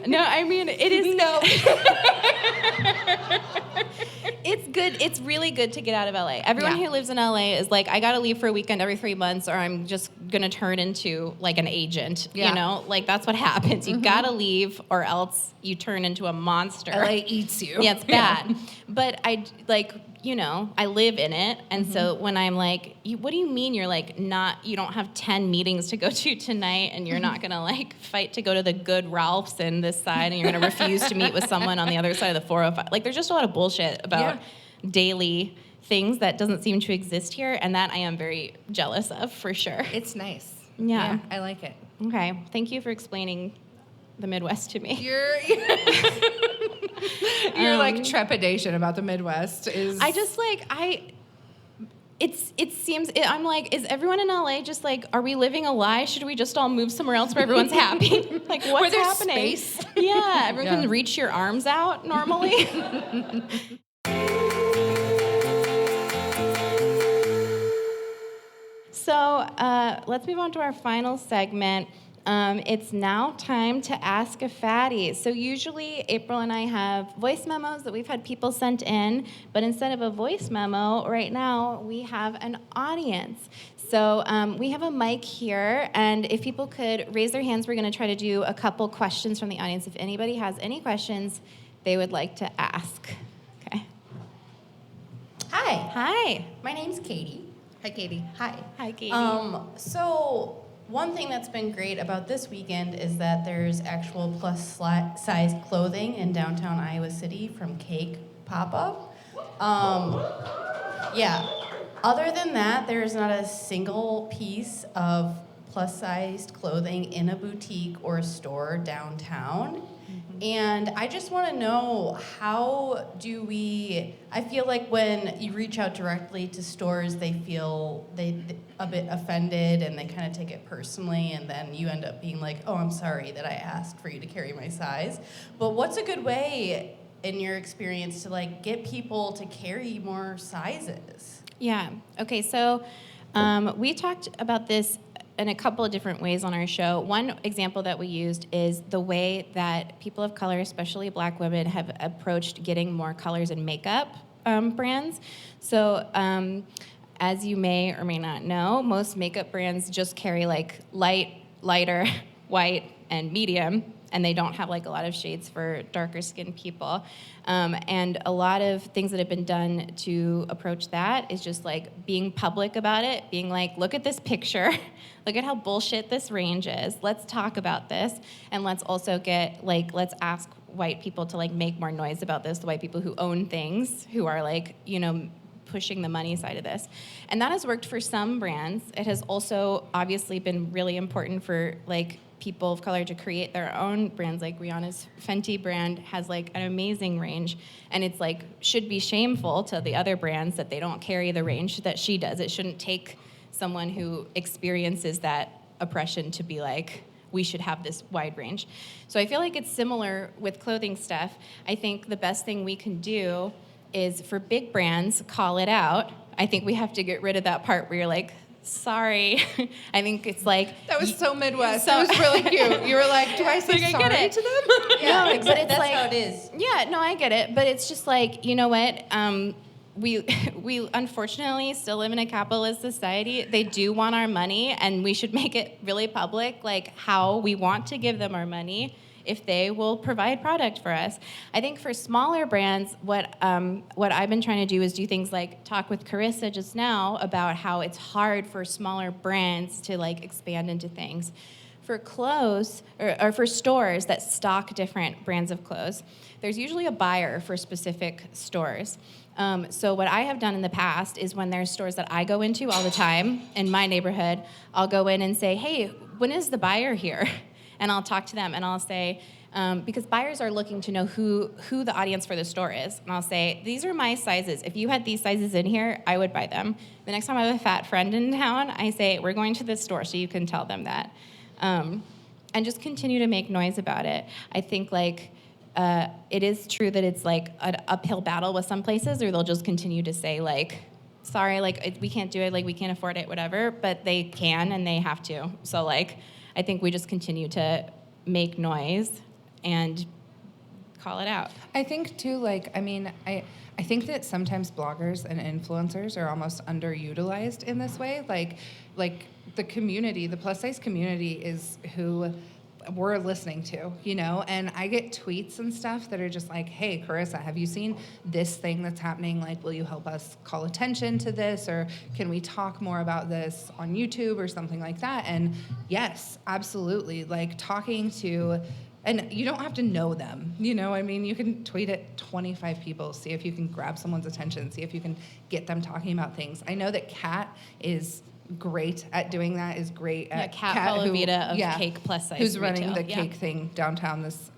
No, I mean, it is. No. It's good. It's really good to get out of LA. Everyone who lives in LA is like, I got to leave for a weekend every 3 months, or I'm just going to turn into like an agent. Yeah. You know, like, that's what happens. You got to leave, or else you turn into a monster. LA eats you. Yeah, it's bad. But I live in it. And so when I'm like, what do you mean you're like you don't have 10 meetings to go to tonight, and you're not going to like fight to go to the good Ralph's in this side, and you're going to refuse to meet with someone on the other side of the 405. Like, there's just a lot of bullshit about daily things that doesn't seem to exist here, and that I am very jealous of, for sure. It's nice. Yeah. I like it. Okay. Thank you for explaining the Midwest to me. Your like trepidation about the Midwest is. I just like I'm like, is everyone in LA just like, are we living a lie? Should we just all move somewhere else where everyone's happy? Like, what's where there's happening? Space. Yeah, everyone can reach your arms out normally. So let's move on to our final segment. It's now time to ask a fatty. So usually April and I have voice memos that we've had people sent in, but instead of a voice memo, right now we have an audience. So we have a mic here, and if people could raise their hands, we're going to try to do a couple questions from the audience. If anybody has any questions they would like to ask. Okay. Hi, Hi. my name's Katie. Hi, Katie. Hi. Hi, Katie. So one thing that's been great about this weekend is that there's actual plus-size clothing in downtown Iowa City from Cake Pop-Up. Yeah. Other than that, there's not a single piece of plus-sized clothing in a boutique or a store downtown. And I just want to know, how do we, I feel like when you reach out directly to stores, they feel a bit offended and they kind of take it personally, and then you end up being like, oh, I'm sorry that I asked for you to carry my size. But what's a good way, in your experience, to like get people to carry more sizes? Yeah. Okay, so we talked about this in a couple of different ways on our show. One example that we used is the way that people of color, especially Black women, have approached getting more colors in makeup brands. So as you may or may not know, most makeup brands just carry like light, lighter, white, and medium, and they don't have like a lot of shades for darker skinned people. And a lot of things that have been done to approach that is just like being public about it, being like, look at this picture, look at how bullshit this range is, let's talk about this, and let's also get like, let's ask white people to like make more noise about this, the white people who own things, who are like, you know, pushing the money side of this. And that has worked for some brands. It has also obviously been really important for like people of color to create their own brands. Like Rihanna's Fenty brand has like an amazing range, and it's like should be shameful to the other brands that they don't carry the range that she does. It shouldn't take someone who experiences that oppression to be like, we should have this wide range. So I feel like it's similar with clothing stuff. I think the best thing we can do is for big brands, call it out. I think we have to get rid of that part where you're like, sorry. I think it's like... That was so Midwest. That was really cute. You were like, do I say Like, I sorry get it. to them? Yeah, No, but it's that's like, how it is. Yeah, no, I get it. But it's just like, you know what? We unfortunately still live in a capitalist society. They do want our money, and we should make it really public, like how we want to give them our money if they will provide product for us. I think for smaller brands, what I've been trying to do is do things like talk with Corissa just now about how it's hard for smaller brands to like expand into things. For clothes, or for stores that stock different brands of clothes, there's usually a buyer for specific stores. So what I have done in the past is when there's stores that I go into all the time in my neighborhood, I'll go in and say, hey, when is the buyer here? And I'll talk to them and I'll say, because buyers are looking to know who the audience for the store is. And I'll say, these are my sizes. If you had these sizes in here, I would buy them. The next time I have a fat friend in town, I say, we're going to this store, so you can tell them that. And just continue to make noise about it. I think like it is true that it's like an uphill battle with some places, or they'll just continue to say like, sorry, like we can't do it, like we can't afford it, whatever, but they can and they have to. So like, I think we just continue to make noise and call it out. I think too, like, I mean, I think that sometimes bloggers and influencers are almost underutilized in this way. Like the community, the plus size community is who we're listening to, you know? And I get tweets and stuff that are just like, hey, Corissa, have you seen this thing that's happening? Like, will you help us call attention to this? Or can we talk more about this on YouTube or something like that? And yes, absolutely. Like talking to, and you don't have to know them, you know? I mean, you can tweet at 25 people, see if you can grab someone's attention, see if you can get them talking about things. I know that Kat is great at doing that, is great at Kat Palovita of Cake Plus Size who's running Retail. the cake thing downtown this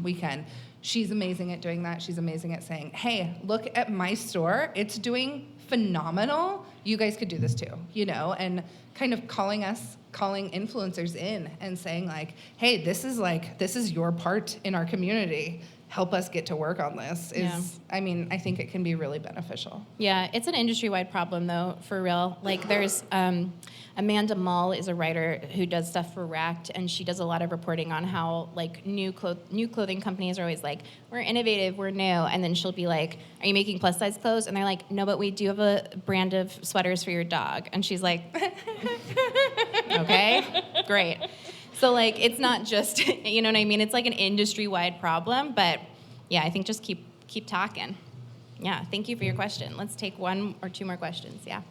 weekend. She's amazing at doing that. She's amazing at saying, hey, look at my store. It's doing phenomenal. You guys could do this too, you know, and kind of calling influencers in and saying like, hey, this is your part in our community. help us get to work on this is, Yeah. I mean, I think it can be really beneficial. Yeah, it's an industry-wide problem, though, for real. Like, there's Amanda Mull is a writer who does stuff for Racked, and she does a lot of reporting on how, like, new clothing companies are always like, we're innovative, we're new, and then she'll be like, are you making plus-size clothes? And they're like, no, but we do have a brand of sweaters for your dog. And she's like, okay, great. So, like, it's not just, you know what I mean? It's like an industry-wide problem, but yeah, I think just keep talking. Yeah, thank you for your question. Let's take one or two more questions. Yeah.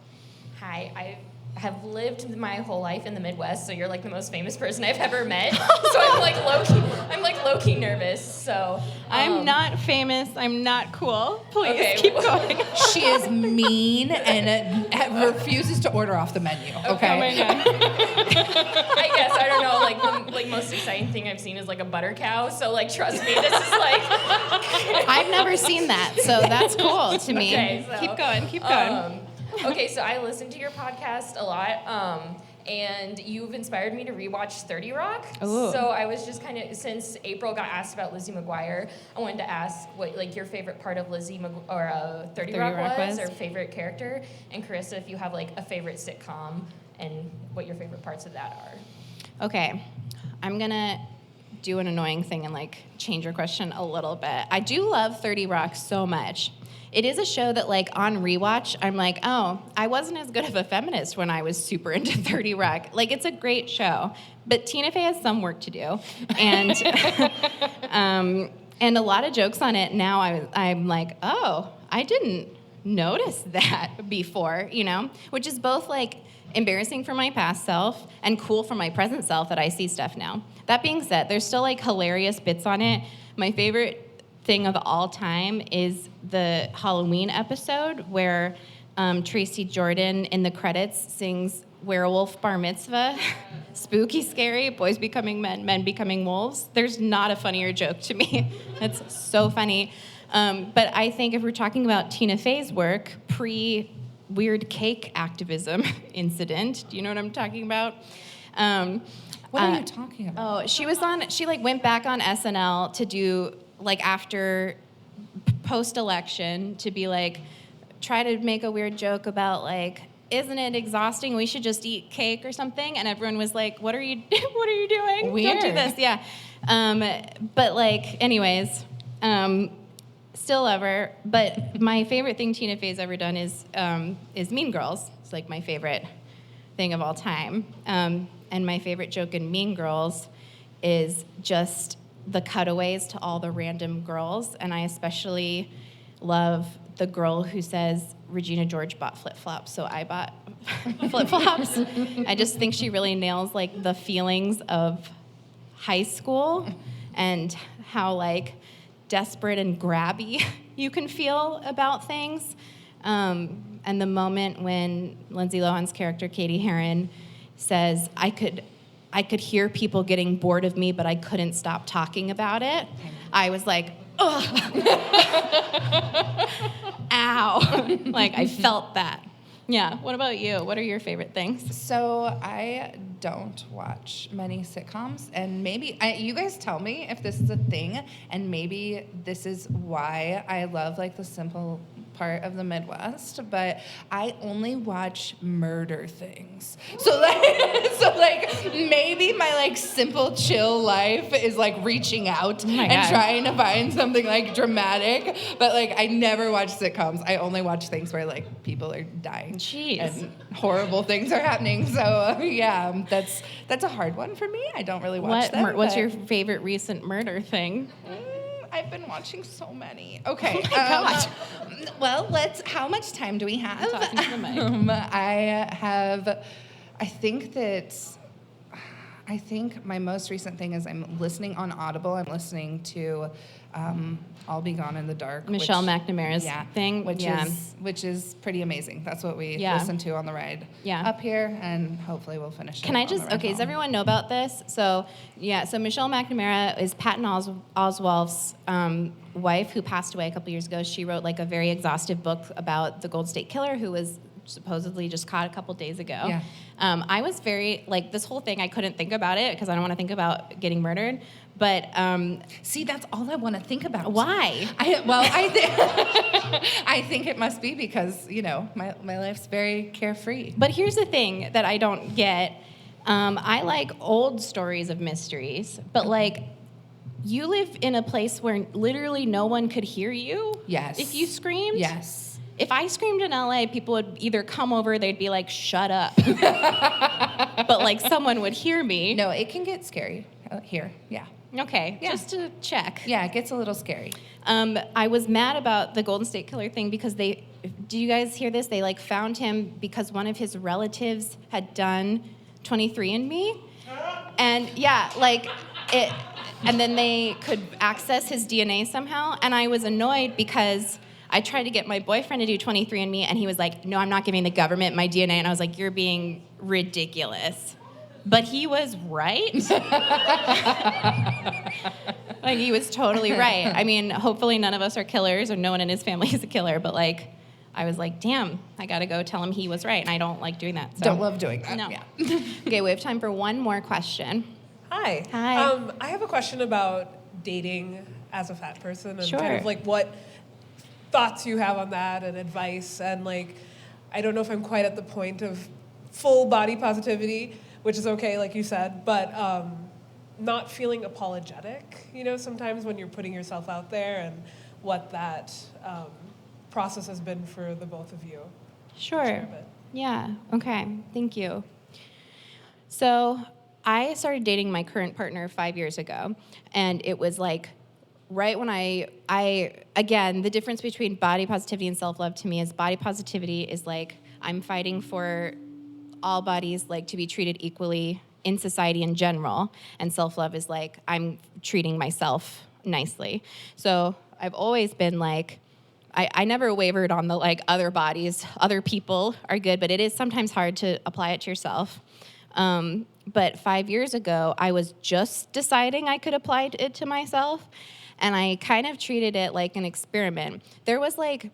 Hi, I have lived my whole life in the Midwest, so you're like the most famous person I've ever met. So I'm like low-key nervous. So I'm not famous. I'm not cool. Please Okay, keep well- going. She is mean and refuses to order off the menu. Okay. Oh my God. I guess I don't know. Like most exciting thing I've seen is like a butter cow. So like trust me, this is like. I've never seen that, so that's cool to me. Okay, so, Keep going. Keep going. Okay, so I listen to your podcast a lot, and you've inspired me to rewatch 30 Rock. Ooh. So I was just kind of, since April got asked about Lizzie McGuire, I wanted to ask what like your favorite part of 30 Rock was, or favorite character, and Corissa, if you have like a favorite sitcom and what your favorite parts of that are. Okay, I'm gonna do an annoying thing and like change your question a little bit. I do love 30 Rock so much. It is a show that, like, on rewatch, I'm like, oh, I wasn't as good of a feminist when I was super into 30 Rock. Like, it's a great show, but Tina Fey has some work to do, and and a lot of jokes on it. Now I'm like, oh, I didn't notice that before, you know, which is both like embarrassing for my past self and cool for my present self that I see stuff now. That being said, there's still like hilarious bits on it. My favorite thing of all time is the Halloween episode where Tracy Jordan in the credits sings Werewolf Bar Mitzvah. Spooky, scary, boys becoming men, men becoming wolves. There's not a funnier joke to me. It's so funny. But I think if we're talking about Tina Fey's work, pre-weird cake activism incident, do you know what I'm talking about? What are you talking about? Oh, she like went back on SNL to do, like, after post-election, to be like, try to make a weird joke about, like, isn't it exhausting? We should just eat cake or something. And everyone was like, what are you doing? Weird. Don't do this. Yeah. But, like, anyways, still love her. But my favorite thing Tina Fey's ever done is Mean Girls. It's, like, my favorite thing of all time. And my favorite joke in Mean Girls is just the cutaways to all the random girls, and I especially love the girl who says Regina George bought flip-flops, so I bought flip-flops. I just think she really nails like the feelings of high school and how like desperate and grabby you can feel about things. And the moment when Lindsay Lohan's character Katie Heron says, I could hear people getting bored of me, but I couldn't stop talking about it. I was like, ugh. Ow. Like, I felt that. Yeah. What about you? What are your favorite things? So I don't watch many sitcoms, and maybe you guys tell me if this is a thing, and maybe this is why I love like the simple part of the Midwest, but I only watch murder things. So like maybe my like simple chill life is like reaching out and God. trying to find something like dramatic, but like I never watch sitcoms. I only watch things where like people are dying. Jeez. And horrible things are happening. So yeah, that's a hard one for me. I don't really watch them. What's but- your favorite recent murder thing? I've been watching so many. Okay. Oh my gosh. Well, how much time do we have? Talking to the mic. I think my most recent thing is I'm listening on Audible. I'm listening to I'll Be Gone in the Dark. Michelle McNamara's thing. Which is pretty amazing. That's what we Yeah. listen to on the ride up here, and hopefully we'll finish it. Can I on the just, ride okay, does home. everyone know about this? So Michelle McNamara is Patton Oswalt's wife who passed away a couple years ago. She wrote like a very exhaustive book about the Gold State Killer, who was supposedly just caught a couple days ago. Yeah. I was very, like, this whole thing, I couldn't think about it because I don't want to think about getting murdered. But see, that's all I want to think about. why? I think it must be because, you know, my life's very carefree. But here's the thing that I don't get. I like old stories of mysteries, but like, you live in a place where literally no one could hear you. Yes. If you screamed. Yes. If I screamed in LA, people would either come over, they'd be like, "Shut up," but like someone would hear me. No, it can get scary here. Yeah. Okay, Yeah. just to check. Yeah, it gets a little scary. I was mad about the Golden State Killer thing because do you guys hear this? They like found him because one of his relatives had done 23andMe. And yeah, like it, and then they could access his DNA somehow. And I was annoyed because I tried to get my boyfriend to do 23andMe and he was like, "No, I'm not giving the government my DNA." And I was like, "You're being ridiculous." But he was right. Like, he was totally right. I mean, hopefully none of us are killers or no one in his family is a killer, but like, I was like, damn, I gotta go tell him he was right, and I don't like doing that. So. Don't love doing that. No. Yeah. Okay, we have time for one more question. Hi. Hi. I have a question about dating as a fat person and Sure. kind of like what thoughts you have on that and advice. And like, I don't know if I'm quite at the point of full body positivity, which is okay, like you said, but not feeling apologetic, you know, sometimes when you're putting yourself out there and what that process has been for the both of you. Sure. Share a bit. Yeah, okay, thank you. So I started dating my current partner 5 years ago, and it was like right when I again, the difference between body positivity and self-love to me is body positivity is like I'm fighting for all bodies like to be treated equally in society in general, and self-love is like I'm treating myself nicely. So I've always been like, I never wavered on the like other bodies, other people are good, but it is sometimes hard to apply it to yourself. But 5 years ago, I was just deciding I could apply it to myself, and I kind of treated it like an experiment. There was like,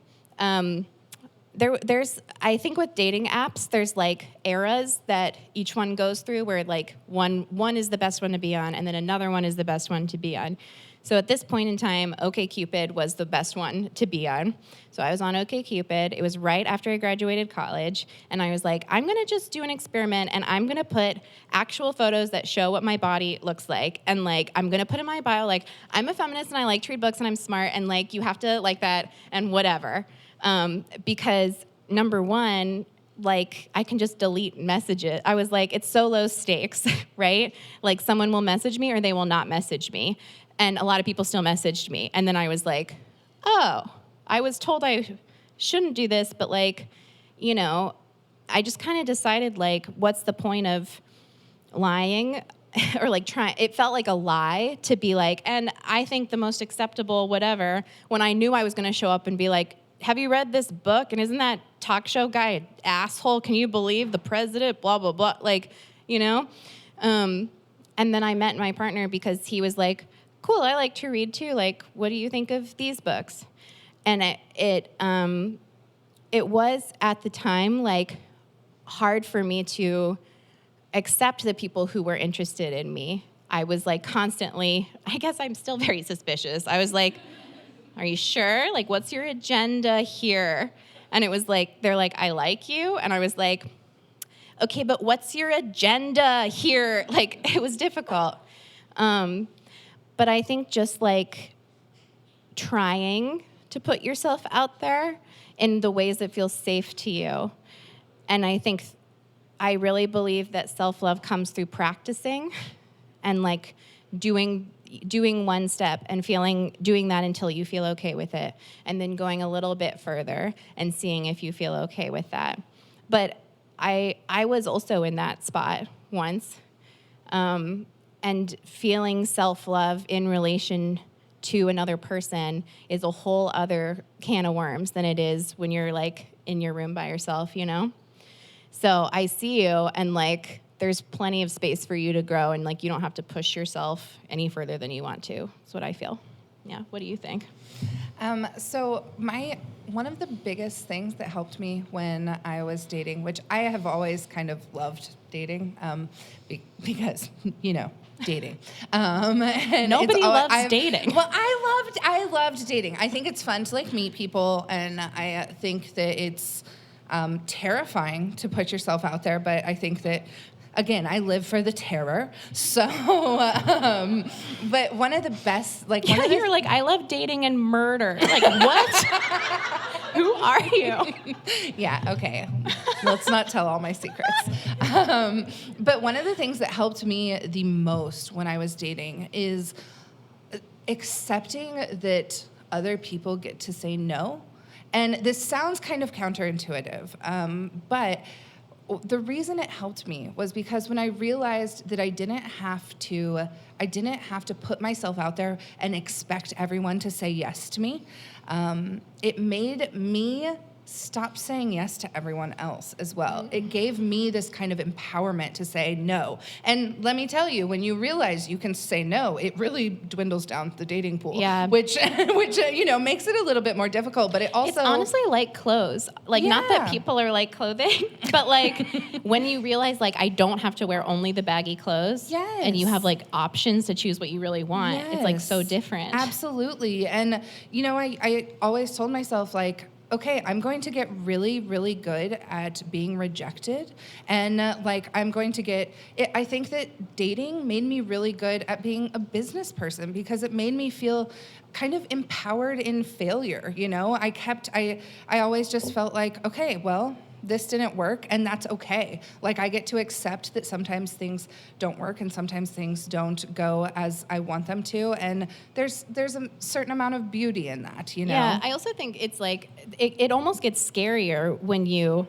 there's I think with dating apps, there's like eras that each one goes through where like one is the best one to be on, and then another one is the best one to be on. So at this point in time, OkCupid was the best one to be on. So I was on OkCupid. It was right after I graduated college, and I was like, I'm gonna just do an experiment, and I'm gonna put actual photos that show what my body looks like, and like I'm gonna put in my bio like I'm a feminist and I like to read books and I'm smart, and like you have to like that and whatever. Because number one, like I can just delete messages. I was like, it's so low stakes, right? Like someone will message me or they will not message me. And a lot of people still messaged me. And then I was like, oh, I was told I shouldn't do this, but like, you know, I just kind of decided like, what's the point of lying or like trying, it felt like a lie to be like, and I think the most acceptable whatever, when I knew I was going to show up and be like, have you read this book? And isn't that talk show guy an asshole? Can you believe the president? Blah, blah, blah. Like, you know? And then I met my partner because he was like, cool, I like to read too. Like, what do you think of these books? And it was at the time like hard for me to accept the people who were interested in me. I was like constantly, I guess I'm still very suspicious. I was like, are you sure? Like, what's your agenda here? And it was like, they're like, I like you. And I was like, okay, but what's your agenda here? Like, it was difficult. But I think just like trying to put yourself out there in the ways that feel safe to you. And I think I really believe that self-love comes through practicing and like doing one step and doing that until you feel okay with it, and then going a little bit further and seeing if you feel okay with that. But I was also in that spot once, and feeling self-love in relation to another person is a whole other can of worms than it is when you're like in your room by yourself, you know? So I see you, and like there's plenty of space for you to grow, and like you don't have to push yourself any further than you want to. That's what I feel. Yeah, what do you think? So one of the biggest things that helped me when I was dating, which I have always kind of loved dating, because dating. And Nobody loves dating. Well, I loved dating. I think it's fun to meet people, and I think that it's terrifying to put yourself out there. But I think that, again, I live for the terror. So, but one of the best, You were like, I love dating and murder. Like, what? Who are you? Yeah, okay. Let's not tell all my secrets. But one of the things that helped me the most when I was dating is accepting that other people get to say no. And this sounds kind of counterintuitive, but the reason it helped me was because when I realized that I didn't have to put myself out there and expect everyone to say yes to me, it made me stop saying yes to everyone else as well. It gave me this kind of empowerment to say no. And let me tell you, when you realize you can say no, it really dwindles down the dating pool. Yeah. Which makes it a little bit more difficult, but it also... It's honestly like clothes. Not that people are like clothing, but when you realize I don't have to wear only the baggy clothes. Yes. And you have options to choose what you really want. Yes. It's so different. Absolutely. And I always told myself okay, I'm going to get really, really good at being rejected. And I'm going to get it. I think that dating made me really good at being a business person because it made me feel kind of empowered in failure. I always just felt okay, well, this didn't work, and that's okay. I get to accept that sometimes things don't work and sometimes things don't go as I want them to, and there's a certain amount of beauty in that, Yeah, I also think it's it almost gets scarier when you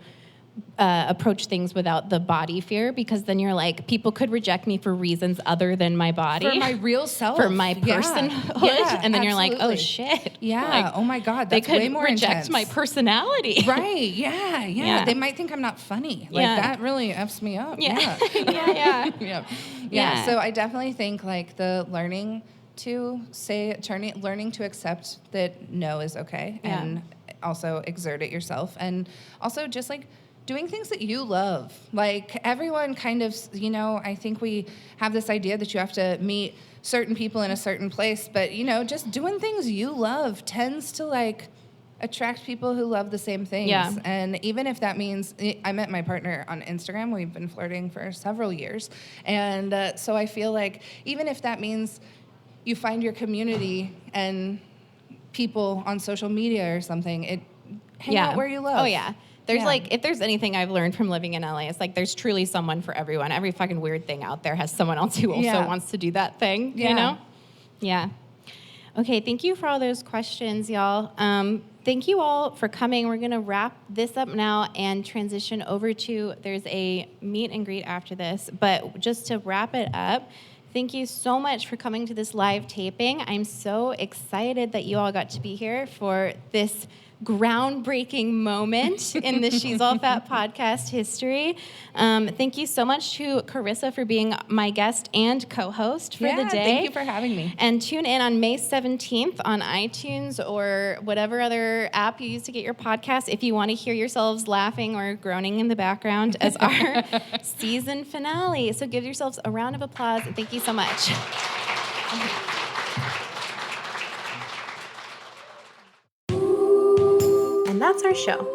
approach things without the body fear, because then you're people could reject me for reasons other than my body. For my real self. For my personhood. Yeah, and then you're absolutely. Oh shit. Yeah, oh my God, that's they way more reject intense. my personality. Right, yeah. They might think I'm not funny. That really F's me up. Yeah. Yeah. So I definitely think the learning to accept that no is okay, and also exert it yourself, and also just doing things that you love. Everyone kind of, I think we have this idea that you have to meet certain people in a certain place, but, just doing things you love tends to, attract people who love the same things. Yeah. And even if that means, I met my partner on Instagram. We've been flirting for several years. And so I feel even if that means you find your community and people on social media or something, hang out where you love. Oh, yeah. There's if there's anything I've learned from living in LA, it's there's truly someone for everyone. Every fucking weird thing out there has someone else who also wants to do that thing, Yeah. Okay, thank you for all those questions, y'all. Thank you all for coming. We're going to wrap this up now and transition over to, there's a meet and greet after this. But just to wrap it up, thank you so much for coming to this live taping. I'm so excited that you all got to be here for this groundbreaking moment in the She's All Fat podcast history. Thank you so much to Corissa for being my guest and co-host for the day. Thank you for having me. And tune in on May 17th on iTunes or whatever other app you use to get your podcast if you want to hear yourselves laughing or groaning in the background as our season finale. So give yourselves a round of applause, and thank you so much. And that's our show.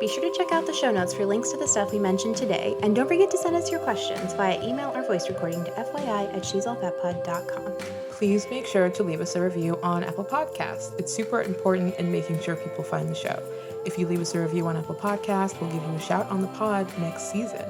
Be sure to check out the show notes for links to the stuff we mentioned today, and don't forget to send us your questions via email or voice recording to fyi@shesallfatpod.com. Please make sure to leave us a review on Apple Podcasts. It's super important in making sure people find the show. If you leave us a review on Apple Podcasts, we'll give you a shout on the pod next season.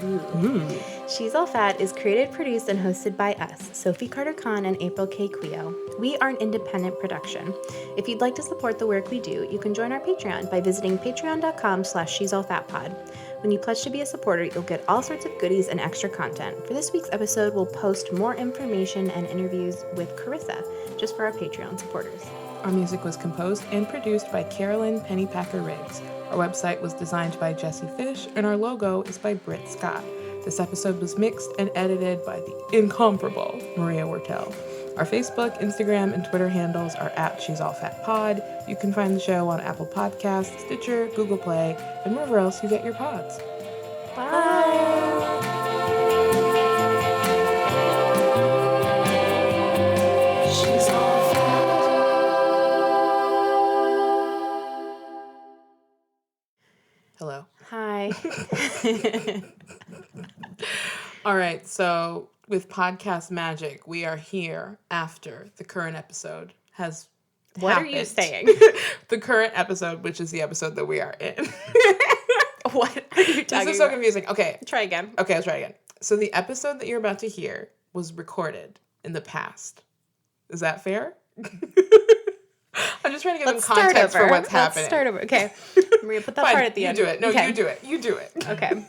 Ooh. She's All Fat is created, produced, and hosted by us, Sophie Carter-Kahn and April K. Quio. We are an independent production. If you'd like to support the work we do, you can join our Patreon by visiting patreon.com/shesallfatpod. When you pledge to be a supporter, you'll get all sorts of goodies and extra content. For this week's episode, we'll post more information and interviews with Corissa, just for our Patreon supporters. Our music was composed and produced by Carolyn Pennypacker Riggs. Our website was designed by Jesse Fish, and our logo is by Britt Scott. This episode was mixed and edited by the incomparable Maria Wortel. Our Facebook, Instagram, and Twitter handles are at She's All Fat Pod. You can find the show on Apple Podcasts, Stitcher, Google Play, and wherever else you get your pods. Bye. She's all Hello. Hi. All right, so with podcast magic, we are here after the current episode has What are you happened. saying? The current episode, which is the episode that we are in. What are you This talking is so about? confusing. Okay, Try again. I'll try again. So the episode that you're about to hear was recorded in the past. Is that fair? I'm just trying to give them context for what's happening. Let's start over. Okay. Maria, put that Fine, part at the you end. do it. No, Okay. you do it. You do it. Okay.